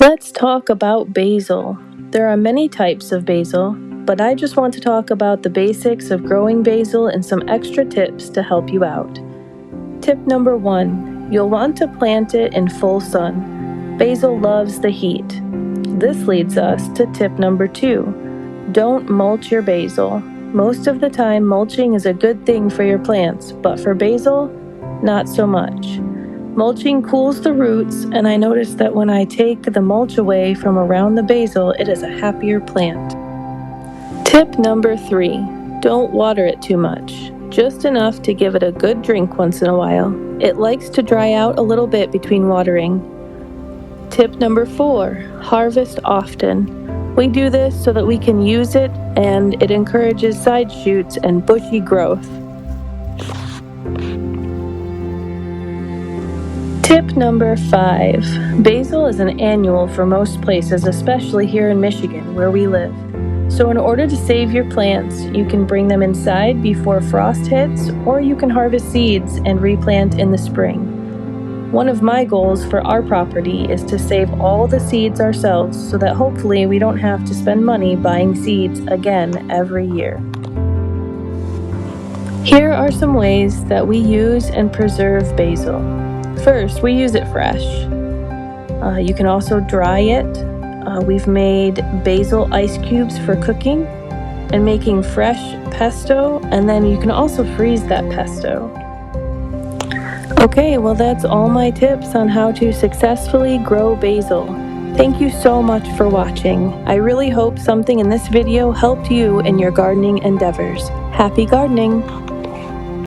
Let's talk about basil. There are many types of basil, but I just want to talk about the basics of growing basil and some extra tips to help you out. Tip number 1, you'll want to plant it in full sun. Basil loves the heat. This leads us to tip number 2, don't mulch your basil. Most of the time, mulching is a good thing for your plants, but for basil, not so much. Mulching cools the roots, and I noticed that when I take the mulch away from around the basil, it is a happier plant. Tip number 3, don't water it too much. Just enough to give it a good drink once in a while. It likes to dry out a little bit between watering. Tip number 4, harvest often. We do this so that we can use it, and it encourages side shoots and bushy growth. Tip number 5, basil is an annual for most places, especially here in Michigan where we live. So in order to save your plants, you can bring them inside before frost hits, or you can harvest seeds and replant in the spring. One of my goals for our property is to save all the seeds ourselves so that hopefully we don't have to spend money buying seeds again every year. Here are some ways that we use and preserve basil. First, we use it fresh. You can also dry it. We've made basil ice cubes for cooking and making fresh pesto, and then you can also freeze that pesto. Okay, well that's all my tips on how to successfully grow basil. Thank you so much for watching. I really hope something in this video helped you in your gardening endeavors. Happy gardening!